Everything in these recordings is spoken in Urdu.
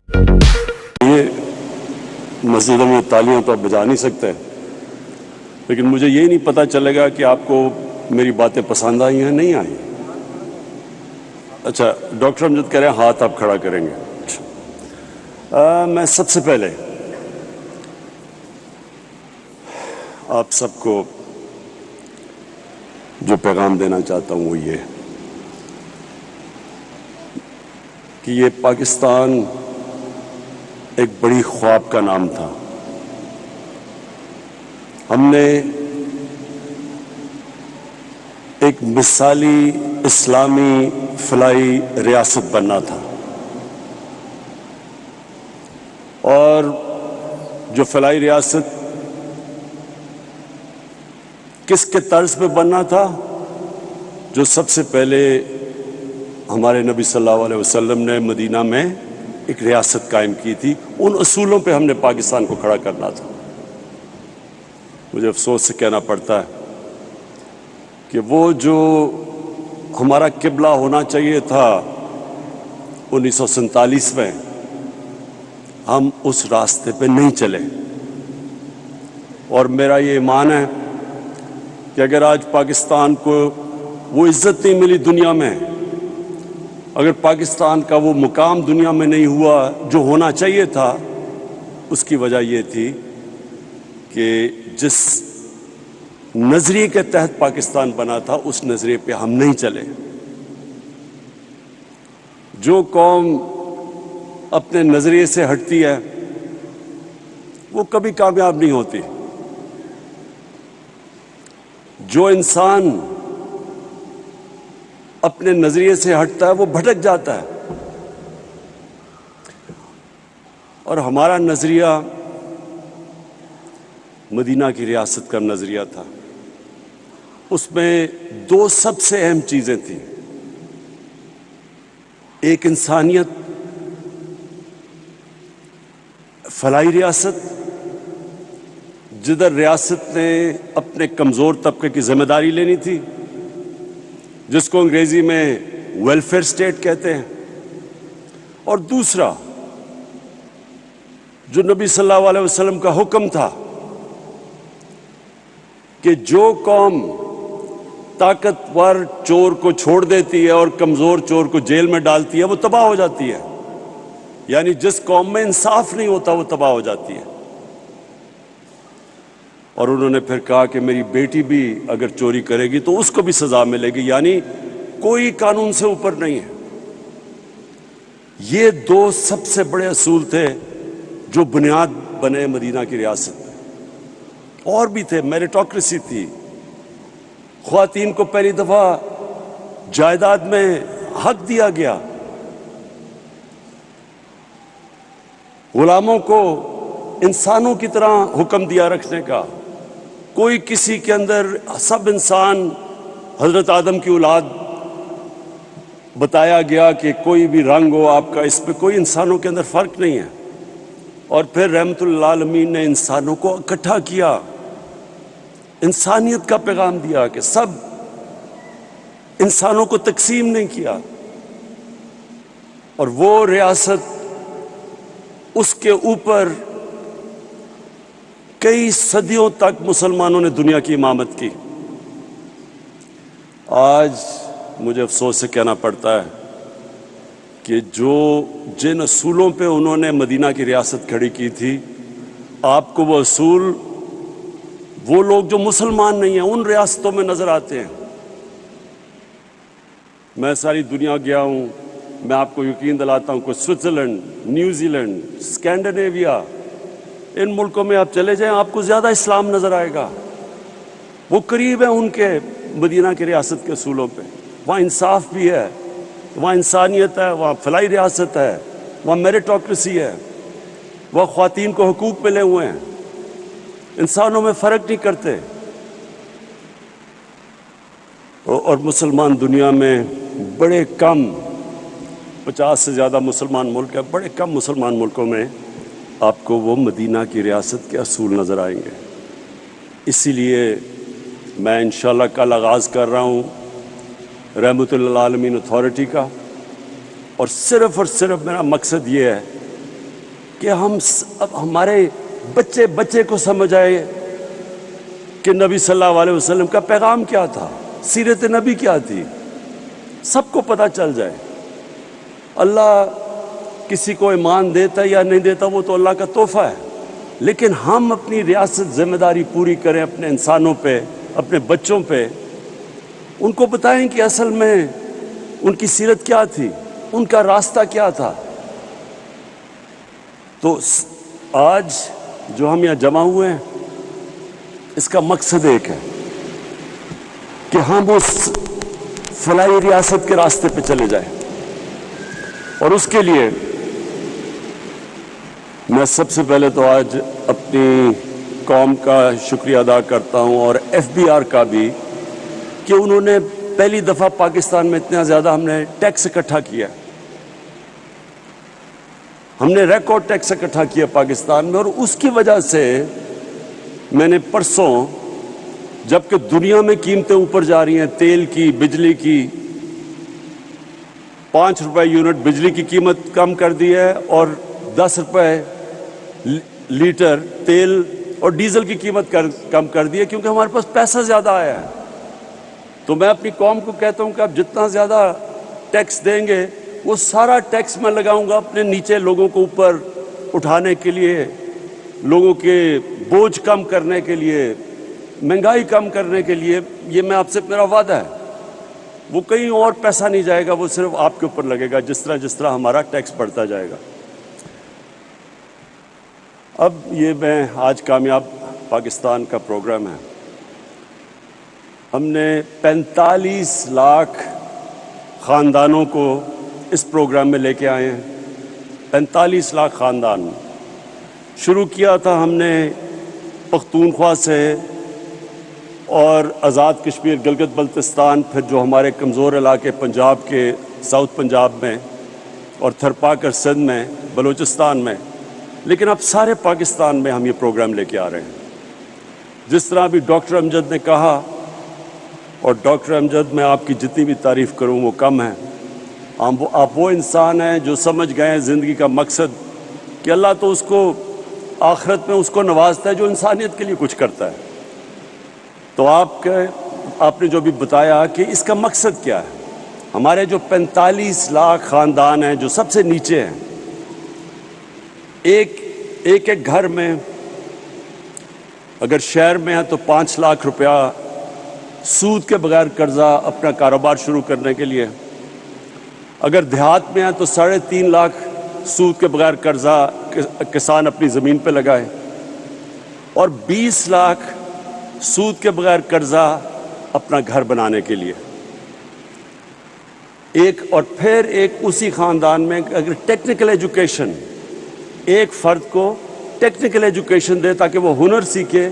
یہ مسجدوں میں تالیاں تو آپ بجا نہیں سکتے، لیکن مجھے یہ نہیں پتہ چلے گا کہ آپ کو میری باتیں پسند آئی ہیں نہیں آئی۔ اچھا، ڈاکٹر امجد کہہ رہے ہیں ہاتھ آپ کھڑا کریں گے۔ میں سب سے پہلے آپ سب کو جو پیغام دینا چاہتا ہوں وہ یہ کہ یہ پاکستان ایک بڑی خواب کا نام تھا۔ ہم نے ایک مثالی اسلامی فلاحی ریاست بننا تھا، اور جو فلاحی ریاست کس کے طرز پہ بننا تھا؟ جو سب سے پہلے ہمارے نبی صلی اللہ علیہ وسلم نے مدینہ میں ایک ریاست قائم کی تھی، ان اصولوں پہ ہم نے پاکستان کو کھڑا کرنا تھا۔ مجھے افسوس سے کہنا پڑتا ہے کہ وہ جو ہمارا قبلہ ہونا چاہیے تھا 1947 میں، ہم اس راستے پہ نہیں چلے۔ اور میرا یہ ایمان ہے کہ اگر آج پاکستان کو وہ عزت نہیں ملی دنیا میں، اگر پاکستان کا وہ مقام دنیا میں نہیں ہوا جو ہونا چاہیے تھا، اس کی وجہ یہ تھی کہ جس نظریے کے تحت پاکستان بنا تھا اس نظریے پہ ہم نہیں چلے۔ جو قوم اپنے نظریے سے ہٹتی ہے وہ کبھی کامیاب نہیں ہوتی۔ جو انسان اپنے نظریے سے ہٹتا ہے وہ بھٹک جاتا ہے، اور ہمارا نظریہ مدینہ کی ریاست کا نظریہ تھا۔ اس میں دو سب سے اہم چیزیں تھیں، ایک انسانیت، فلاحی ریاست جدھر ریاست نے اپنے کمزور طبقے کی ذمہ داری لینی تھی، جس کو انگریزی میں ویلفیئر اسٹیٹ کہتے ہیں، اور دوسرا جو نبی صلی اللہ علیہ وسلم کا حکم تھا کہ جو قوم طاقتور چور کو چھوڑ دیتی ہے اور کمزور چور کو جیل میں ڈالتی ہے وہ تباہ ہو جاتی ہے، یعنی جس قوم میں انصاف نہیں ہوتا وہ تباہ ہو جاتی ہے۔ اور انہوں نے پھر کہا کہ میری بیٹی بھی اگر چوری کرے گی تو اس کو بھی سزا ملے گی، یعنی کوئی قانون سے اوپر نہیں ہے۔ یہ دو سب سے بڑے اصول تھے جو بنیاد بنے مدینہ کی ریاست میں۔ اور بھی تھے، میریٹوکریسی تھی، خواتین کو پہلی دفعہ جائیداد میں حق دیا گیا، غلاموں کو انسانوں کی طرح حکم دیا رکھنے کا، کوئی کسی کے اندر، سب انسان حضرت آدم کی اولاد بتایا گیا کہ کوئی بھی رنگ ہو آپ کا، اس پہ کوئی انسانوں کے اندر فرق نہیں ہے۔ اور پھر رحمت للعالمین نے انسانوں کو اکٹھا کیا، انسانیت کا پیغام دیا کہ سب انسانوں کو تقسیم نہیں کیا، اور وہ ریاست اس کے اوپر کئی صدیوں تک مسلمانوں نے دنیا کی امامت کی۔ آج مجھے افسوس سے کہنا پڑتا ہے کہ جن اصولوں پہ انہوں نے مدینہ کی ریاست کھڑی کی تھی، آپ کو وہ اصول وہ لوگ جو مسلمان نہیں ہیں ان ریاستوں میں نظر آتے ہیں۔ میں ساری دنیا گیا ہوں، میں آپ کو یقین دلاتا ہوں کہ سوئٹزرلینڈ، نیوزی لینڈ، اسکینڈینیویا، ان ملکوں میں آپ چلے جائیں آپ کو زیادہ اسلام نظر آئے گا، وہ قریب ہیں ان کے مدینہ کی ریاست کے اصولوں پہ۔ وہاں انصاف بھی ہے، وہاں انسانیت ہے، وہاں فلاحی ریاست ہے، وہاں میریٹوکریسی ہے، وہاں خواتین کو حقوق ملے ہوئے ہیں، انسانوں میں فرق نہیں کرتے۔ اور مسلمان دنیا میں بڑے کم، 50 سے زیادہ مسلمان ملک ہیں، بڑے کم مسلمان ملکوں میں آپ کو وہ مدینہ کی ریاست کے اصول نظر آئیں گے۔ اسی لیے میں انشاءاللہ کل آغاز کر رہا ہوں رحمت للعالمین اتھارٹی کا، اور صرف میرا مقصد یہ ہے کہ اب ہمارے بچے بچے کو سمجھ آئے کہ نبی صلی اللہ علیہ وسلم کا پیغام کیا تھا، سیرت نبی کیا تھی، سب کو پتہ چل جائے۔ اللہ کسی کو ایمان دیتا یا نہیں دیتا وہ تو اللہ کا تحفہ ہے، لیکن ہم اپنی ریاست ذمہ داری پوری کریں اپنے انسانوں پہ، اپنے بچوں پہ، ان کو بتائیں کہ اصل میں ان کی سیرت کیا تھی، ان کا راستہ کیا تھا۔ تو آج جو ہم یہاں جمع ہوئے ہیں اس کا مقصد ایک ہے کہ ہم اس فلاحی ریاست کے راستے پہ چلے جائیں، اور اس کے لیے میں سب سے پہلے تو آج اپنی قوم کا شکریہ ادا کرتا ہوں، اور FBR کا بھی، کہ انہوں نے پہلی دفعہ پاکستان میں اتنا زیادہ ہم نے ٹیکس اکٹھا کیا، ہم نے ریکارڈ ٹیکس اکٹھا کیا پاکستان میں، اور اس کی وجہ سے میں نے پرسوں، جبکہ دنیا میں قیمتیں اوپر جا رہی ہیں، تیل کی، بجلی کی، 5 روپے یونٹ بجلی کی قیمت کم کر دی ہے، اور 10 روپے لیٹر تیل اور ڈیزل کی قیمت کم کر دی ہے، کیونکہ ہمارے پاس پیسہ زیادہ آیا ہے۔ تو میں اپنی قوم کو کہتا ہوں کہ آپ جتنا زیادہ ٹیکس دیں گے وہ سارا ٹیکس میں لگاؤں گا اپنے نیچے لوگوں کو اوپر اٹھانے کے لیے، لوگوں کے بوجھ کم کرنے کے لیے، مہنگائی کم کرنے کے لیے۔ یہ میں آپ سے میرا وعدہ ہے، وہ کہیں اور پیسہ نہیں جائے گا، وہ صرف آپ کے اوپر لگے گا، جس طرح ہمارا ٹیکس بڑھتا جائے گا۔ اب یہ میں آج کامیاب پاکستان کا پروگرام ہے، ہم نے 45 لاکھ خاندانوں کو اس پروگرام میں لے کے آئے ہیں۔ 45 لاکھ خاندان شروع کیا تھا ہم نے پختونخوا سے، اور آزاد کشمیر، گلگت بلتستان، پھر جو ہمارے کمزور علاقے پنجاب کے، ساؤتھ پنجاب میں، اور تھرپاکر سندھ میں، بلوچستان میں، لیکن اب سارے پاکستان میں ہم یہ پروگرام لے کے آ رہے ہیں۔ جس طرح ابھی ڈاکٹر امجد نے کہا، اور ڈاکٹر امجد میں آپ کی جتنی بھی تعریف کروں وہ کم ہے، آپ وہ انسان ہیں جو سمجھ گئے ہیں زندگی کا مقصد، کہ اللہ تو اس کو آخرت میں اس کو نوازتا ہے جو انسانیت کے لیے کچھ کرتا ہے۔ تو آپ نے جو بھی بتایا کہ اس کا مقصد کیا ہے، ہمارے جو 45 لاکھ خاندان ہیں جو سب سے نیچے ہیں، ایک گھر میں اگر شہر میں ہے تو 5 لاکھ روپیہ سود کے بغیر قرضہ اپنا کاروبار شروع کرنے کے لیے، اگر دیہات میں ہے تو 3.5 لاکھ سود کے بغیر قرضہ کسان اپنی زمین پہ لگائے، اور 20 لاکھ سود کے بغیر قرضہ اپنا گھر بنانے کے لیے۔ اور پھر ایک اسی خاندان میں اگر ٹیکنیکل ایجوکیشن، ایک فرد کو ٹیکنیکل ایجوکیشن دے تاکہ وہ ہنر سیکھے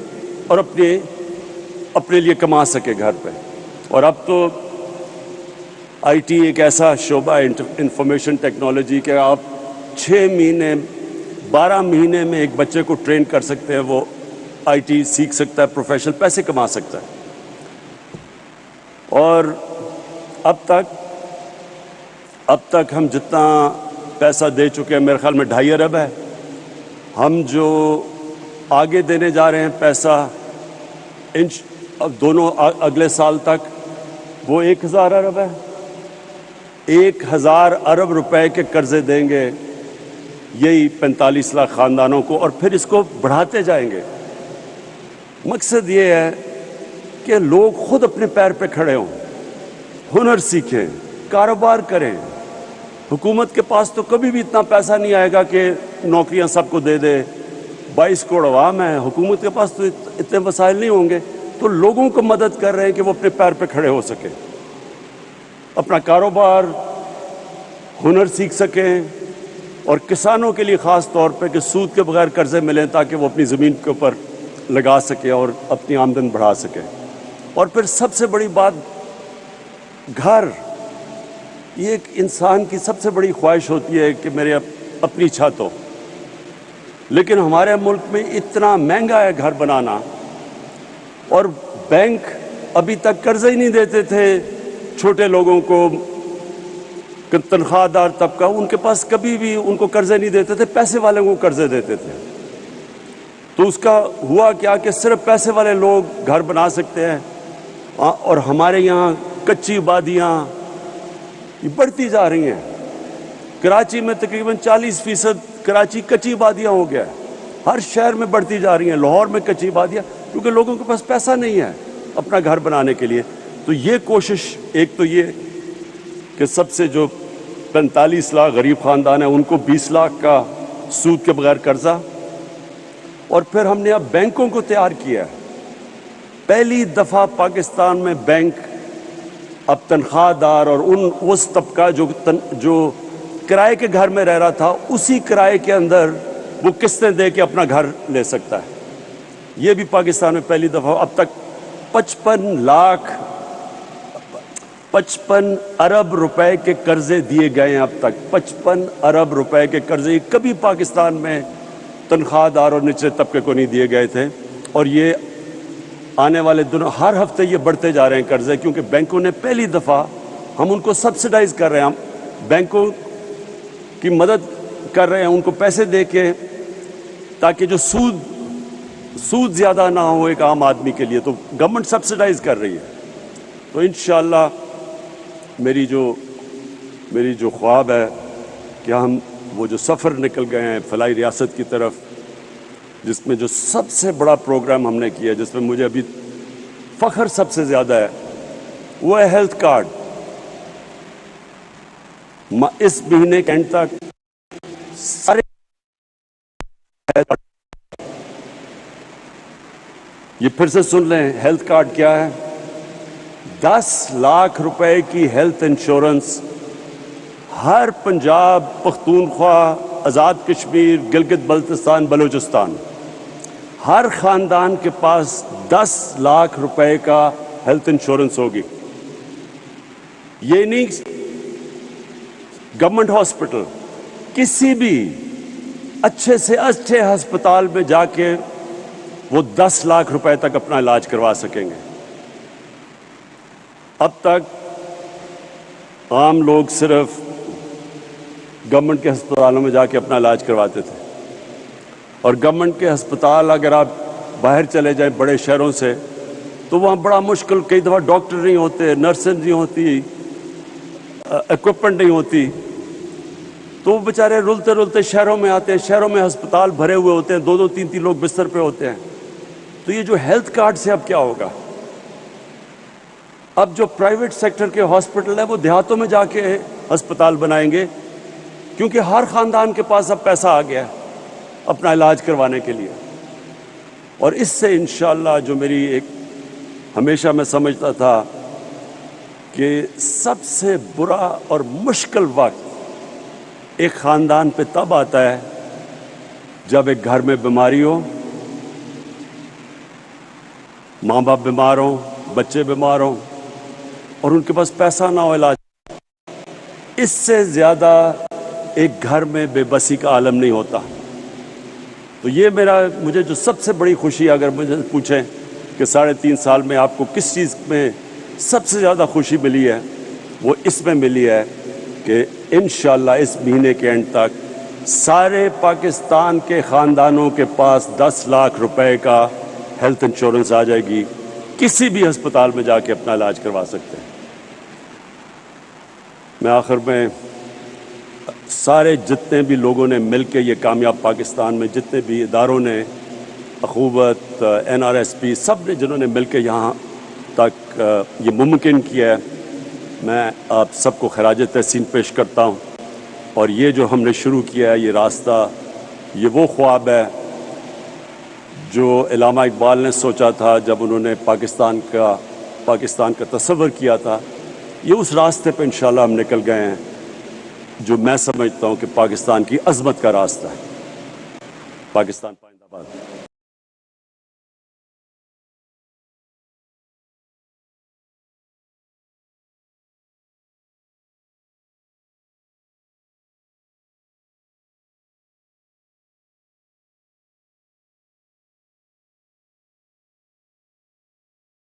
اور اپنے لیے کما سکے گھر پہ۔ اور اب تو IT ایک ایسا شعبہ ہے، انفارمیشن ٹیکنالوجی، کہ آپ 6 مہینے 12 مہینے میں ایک بچے کو ٹرین کر سکتے ہیں، وہ IT سیکھ سکتا ہے، پروفیشنل پیسے کما سکتا ہے۔ اور اب تک ہم جتنا پیسہ دے چکے ہیں، میرے خیال میں 2.5 ارب ہے، ہم جو آگے دینے جا رہے ہیں پیسہ دونوں اگلے سال تک، وہ 1000 ارب ہے۔ 1000 ارب روپے کے قرضے دیں گے یہی 45 لاکھ خاندانوں کو، اور پھر اس کو بڑھاتے جائیں گے۔ مقصد یہ ہے کہ لوگ خود اپنے پیر پہ کھڑے ہوں، ہنر سیکھیں، کاروبار کریں۔ حکومت کے پاس تو کبھی بھی اتنا پیسہ نہیں آئے گا کہ نوکریاں سب کو دے دے۔ 22 کروڑ عوام ہے، حکومت کے پاس تو اتنے وسائل نہیں ہوں گے، تو لوگوں کو مدد کر رہے ہیں کہ وہ اپنے پیر پہ کھڑے ہو سکیں، اپنا کاروبار، ہنر سیکھ سکیں، اور کسانوں کے لیے خاص طور پہ کہ سود کے بغیر قرضے ملیں تاکہ وہ اپنی زمین کے اوپر لگا سکیں اور اپنی آمدن بڑھا سکیں۔ اور پھر سب سے بڑی بات، گھر۔ یہ ایک انسان کی سب سے بڑی خواہش ہوتی ہے کہ میرے اپنی چھت ہو، لیکن ہمارے ملک میں اتنا مہنگا ہے گھر بنانا، اور بینک ابھی تک قرضہ ہی نہیں دیتے تھے چھوٹے لوگوں کو، کہ تنخواہ دار طبقہ ان کے پاس کبھی بھی ان کو قرضے نہیں دیتے تھے، پیسے والے کو قرضے دیتے تھے. تو اس کا ہوا کیا کہ صرف پیسے والے لوگ گھر بنا سکتے ہیں، اور ہمارے یہاں کچی آبادیاں یہ بڑھتی جا رہی ہیں. کراچی میں تقریباً 40% کراچی کچی آبادیاں ہو گیا ہے. ہر شہر میں بڑھتی جا رہی ہیں. لاہور میں کچی آبادیاں، کیونکہ لوگوں کے پاس پیسہ نہیں ہے اپنا گھر بنانے کے لیے. تو یہ کوشش، ایک تو یہ کہ سب سے جو 45 لاکھ غریب خاندان ہیں ان کو 20 لاکھ کا سود کے بغیر قرضہ، اور پھر ہم نے اب بینکوں کو تیار کیا ہے. پہلی دفعہ پاکستان میں بینک اب تنخواہ دار اور اس طبقہ جو کرائے کے گھر میں رہ رہا تھا، اسی کرائے کے اندر وہ قسطیں دے کے اپنا گھر لے سکتا ہے. یہ بھی پاکستان میں پہلی دفعہ. اب تک 55 ارب روپے کے قرضے دیے گئے ہیں. اب تک 55 ارب روپے کے قرضے کبھی پاکستان میں تنخواہ دار اور نچلے طبقے کو نہیں دیے گئے تھے. اور یہ آنے والے دنوں ہر ہفتے یہ بڑھتے جا رہے ہیں قرضے، کیونکہ بینکوں نے پہلی دفعہ، ہم ان کو سبسڈائز کر رہے ہیں، ہم بینکوں کی مدد کر رہے ہیں ان کو پیسے دے کے، تاکہ جو سود زیادہ نہ ہو ایک عام آدمی کے لیے. تو گورنمنٹ سبسڈائز کر رہی ہے. تو انشاءاللہ میری جو خواب ہے کہ ہم وہ جو سفر نکل گئے ہیں فلاحی ریاست کی طرف، جس میں جو سب سے بڑا پروگرام ہم نے کیا، جس میں مجھے ابھی فخر سب سے زیادہ ہے، وہ ہے ہیلتھ کارڈ. اس مہینے کے اینڈ تک سارے یہ پھر سے سن لیں، ہیلتھ کارڈ کیا ہے؟ 10 لاکھ روپے کی ہیلتھ انشورنس ہر پنجاب، پختونخوا، آزاد کشمیر، گلگت بلتستان، بلوچستان، ہر خاندان کے پاس 10 لاکھ روپے کا ہیلتھ انشورنس ہوگی. یہ نہیں گورنمنٹ ہاسپٹل، کسی بھی اچھے سے اچھے ہسپتال میں جا کے وہ 10 لاکھ روپے تک اپنا علاج کروا سکیں گے. اب تک عام لوگ صرف گورنمنٹ کے ہسپتالوں میں جا کے اپنا علاج کرواتے تھے، اور گورنمنٹ کے ہسپتال اگر آپ باہر چلے جائیں بڑے شہروں سے تو وہاں بڑا مشکل، کئی دفعہ ڈاکٹر نہیں ہوتے، نرسز نہیں ہوتی، اکوپمنٹ نہیں ہوتی. تو وہ بیچارے رلتے شہروں میں آتے ہیں. شہروں میں ہسپتال بھرے ہوئے ہوتے ہیں، 2-2 3-3 لوگ بستر پہ ہوتے ہیں. تو یہ جو ہیلتھ کارڈ سے اب کیا ہوگا؟ اب جو پرائیویٹ سیکٹر کے ہاسپٹل ہیں وہ دیہاتوں میں جا کے ہسپتال بنائیں گے، کیونکہ ہر خاندان کے پاس اب پیسہ آ گیا ہے اپنا علاج کروانے کے لیے. اور اس سے انشاءاللہ جو میری ایک ہمیشہ میں سمجھتا تھا کہ سب سے برا اور مشکل وقت ایک خاندان پہ تب آتا ہے جب ایک گھر میں بیماری ہو، ماں باپ بیمار ہوں، بچے بیمار ہوں، اور ان کے پاس پیسہ نہ ہو علاج. اس سے زیادہ ایک گھر میں بے بسی کا عالم نہیں ہوتا. تو یہ مجھے جو سب سے بڑی خوشی، اگر مجھے پوچھیں کہ 3.5 سال میں آپ کو کس چیز میں سب سے زیادہ خوشی ملی ہے، وہ اس میں ملی ہے کہ انشاءاللہ اس مہینے کے اینڈ تک سارے پاکستان کے خاندانوں کے پاس 10 لاکھ روپے کا ہیلتھ انشورنس آ جائے گی. کسی بھی ہسپتال میں جا کے اپنا علاج کروا سکتے ہیں. میں آخر میں سارے جتنے بھی لوگوں نے مل کے یہ کامیاب پاکستان میں، جتنے بھی اداروں نے، اخوت، NRSP، سب نے جنہوں نے مل کے یہاں تک یہ ممکن کیا ہے، میں آپ سب کو خراج تحسین پیش کرتا ہوں. اور یہ جو ہم نے شروع کیا ہے، یہ راستہ، یہ وہ خواب ہے جو علامہ اقبال نے سوچا تھا جب انہوں نے پاکستان کا تصور کیا تھا. یہ اس راستے پہ انشاءاللہ ہم نکل گئے ہیں جو میں سمجھتا ہوں کہ پاکستان کی عظمت کا راستہ ہے. پاکستان پائندہ باد.